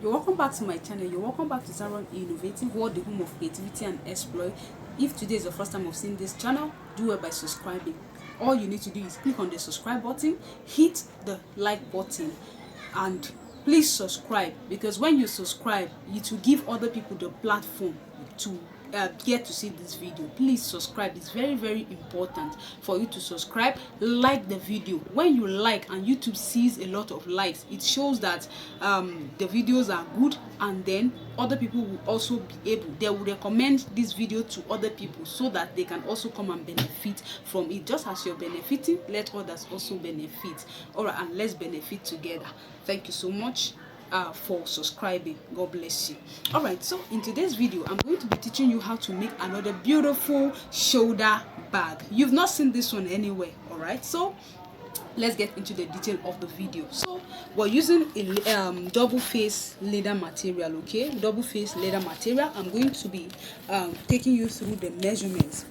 You're welcome back to my channel. You're welcome back to Tarron Innovative World, the home of creativity and exploit. If today is the first time of seeing this channel, do it by subscribing. All you need to do is click on the subscribe button, hit the like button, and please subscribe, because when you subscribe, it will give other people the platform to get to see this video. Please subscribe. It's very, very important for you to subscribe. Like the video. When you like and YouTube sees a lot of likes, it shows that the videos are good, and then other people will also be able, they will recommend this video to other people so that they can also come and benefit from it. Just as you're benefiting, let others also benefit. All right, and let's benefit together. Thank you so much for subscribing. God bless you. All right, so in today's video, I'm going to be teaching you how to make another beautiful shoulder bag. You've not seen this one anywhere. All right, so let's get into the detail of the video. So we're using a double face leather material. Okay, double face leather material. I'm going to be taking you through the measurements.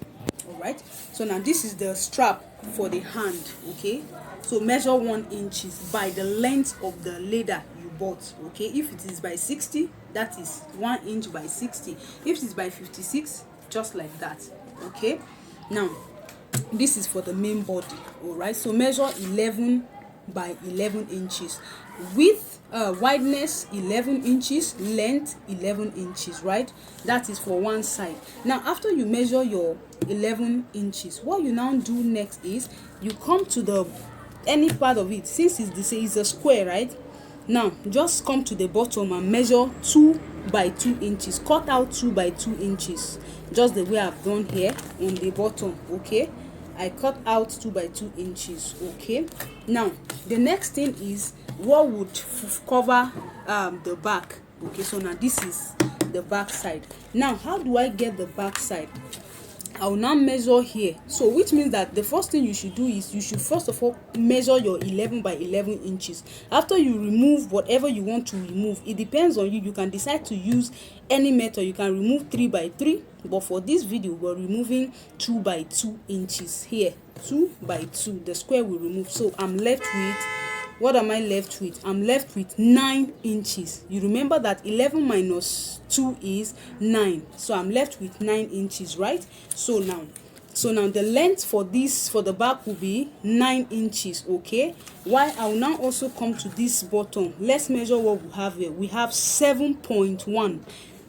All right, so now this is the strap for the hand. Okay, so measure 1 inch by the length of the leather you bought. Okay, if it is by 60, that is 1 inch by 60. If it is by 56, just like that. Okay, now this is for the main body. All right, so measure 11 by 11 inches, width wideness 11 inches, length 11 inches, right? That is for one side. Now after you measure your 11 inches, what you now do next is you come to the any part of it, since it's a square, right? Now just come to the bottom and measure 2 by 2 inches. Cut out 2 by 2 inches, just the way I've done here on the bottom. Okay, I cut out 2 by 2 inches. Okay, now the next thing is what would cover the back. Okay, so now this is the back side. Now how do I get the back side? I will now measure here, so which means that the first thing you should do is you should first of all measure your 11 by 11 inches. After you remove whatever you want to remove, it depends on you. You can decide to use any method. You can remove 3 by 3, but for this video we're removing 2 by 2 inches here. 2 by 2, the square will remove. So I'm left with, what am I left with? I'm left with 9 inches. You remember that 11 minus 2 is 9. So I'm left with 9 inches, right? So now the length for this, for the back, will be 9 inches. Okay, why I'll now also come to this bottom. Let's measure what we have here. We have 7.1.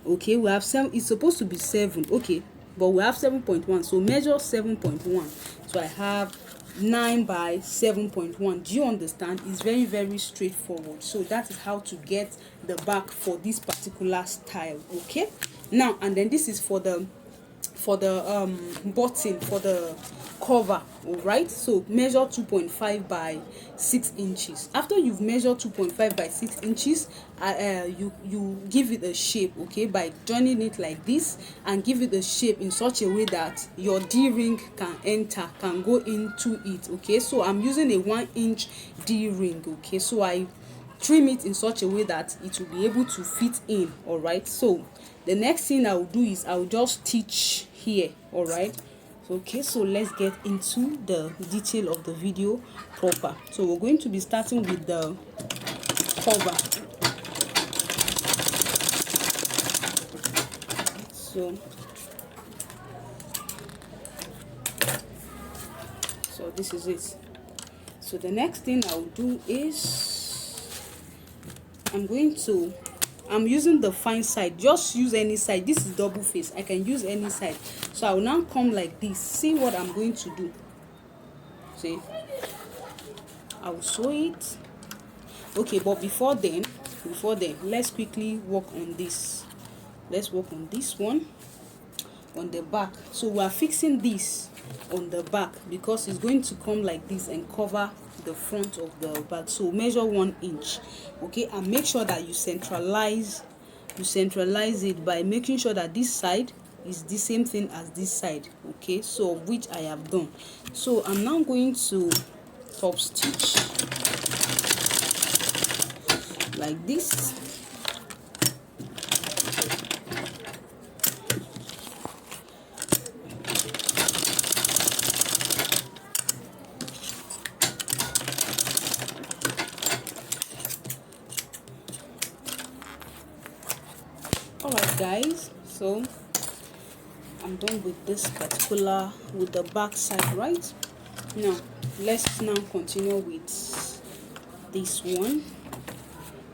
okay, we have 7. It's supposed to be 7. Okay, but we have 7.1. so measure 7.1. so I have 9 by 7.1. do you understand? It's very, very straightforward. So that is how to get the back for this particular style. Okay, now and then this is for the button, for the cover. All right, so measure 2.5 by 6 inches. After you've measured 2.5 by 6 inches, you give it a shape. Okay, by joining it like this, and give it a shape in such a way that your D-ring can go into it. Okay, so I'm using a 1 inch D-ring. Okay, so I trim it in such a way that it will be able to fit in. All right, so the next thing I will do is I will just stitch here. All right, okay, so let's get into the detail of the video proper. So we're going to be starting with the cover. So this is it. So the next thing I'll do is I'm using the fine side. Just use any side. This is double face. I can use any side. So I will now come like this. See what I'm going to do. See, I will sew it. Okay, but before then, let's quickly work on this. Let's work on this one on the back. So we are fixing this on the back because it's going to come like this and cover the front of the bag. So measure 1 inch. Okay, and make sure that you centralize it by making sure that this side is the same thing as this side. Okay, so which I have done. So I'm now going to top stitch like this. Alright guys, so I'm done with this particular, with the back side, right? Now let's now continue with this one.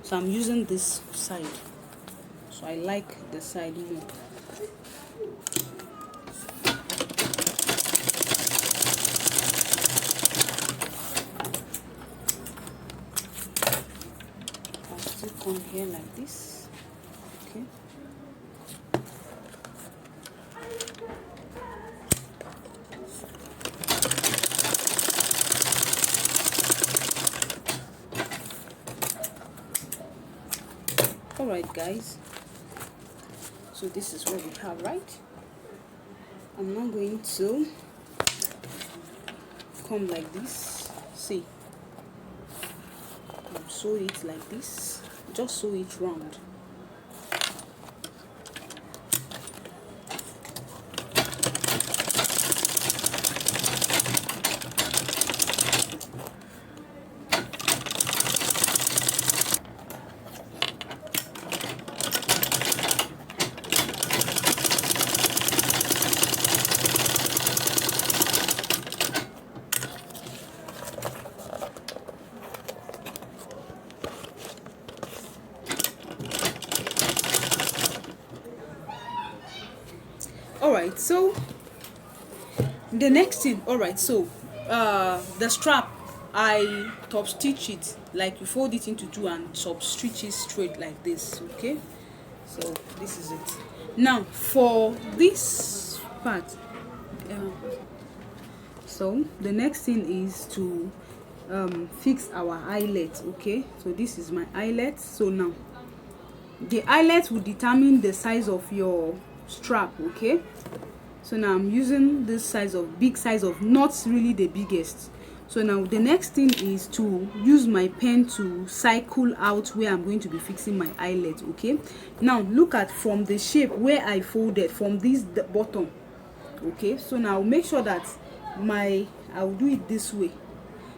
So I'm using this side, so I like the side more. I'll still come here like this. Okay. Alright guys, so this is what we have, right? I'm now going to come like this. See, I'll sew it like this, just sew it round. Alright, so the next thing, alright, so the strap, I top stitch it, like you fold it into two and top stitch it straight like this. Okay, so this is it. Now for this part, so the next thing is to fix our eyelet. Okay, so this is my eyelet. So now the eyelet will determine the size of your strap. Okay, so now I'm using this size of, big size of, not really the biggest. So now the next thing is to use my pen to cycle out where I'm going to be fixing my eyelet. Okay, now look at from the shape where I folded from this the bottom. Okay, so now make sure that I'll do it this way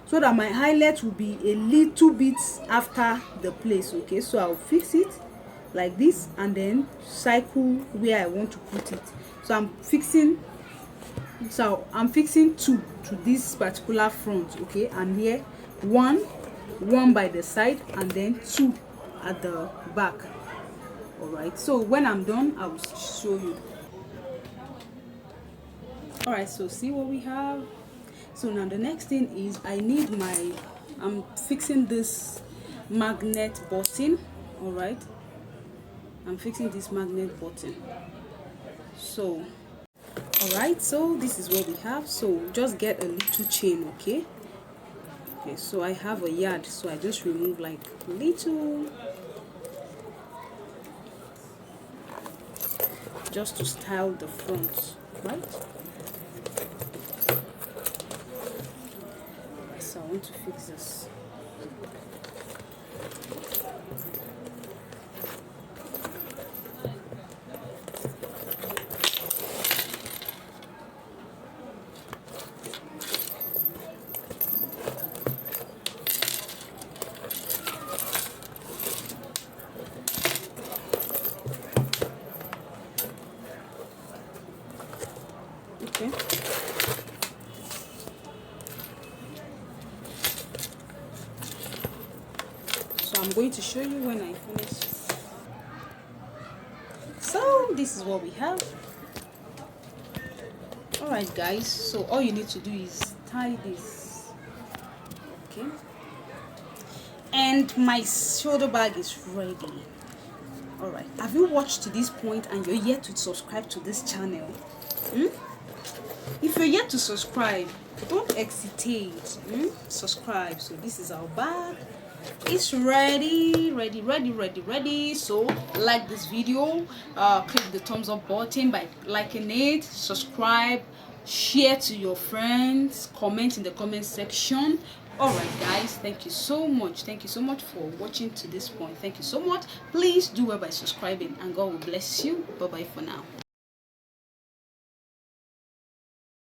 so that my eyelet will be a little bit after the place. Okay, so I'll fix it like this and then cycle where I want to put it. So I'm fixing two to this particular front. Okay, and here one by the side and then two at the back. All right, so when I'm done I will show you. All right, so see what we have. So now the next thing is I'm fixing this magnet button. All right, I'm fixing this magnet button. So alright, so this is what we have. So just get a little chain. Okay, so I have a yard, so I just remove like little, just to style the front, right? So I want to fix this. Okay. So I'm going to show you when I finish. So this is what we have. Alright guys, so all you need to do is tie this. Okay, and my shoulder bag is ready. Alright, have you watched to this point and you're yet to subscribe to this channel? If you're yet to subscribe, don't hesitate. Subscribe. So this is our bag. It's ready. So like this video, click the thumbs up button by liking it, subscribe, share to your friends, comment in the comment section. Alright guys, thank you so much for watching to this point. Thank you so much. Please do well by subscribing and God will bless you. Bye bye for now.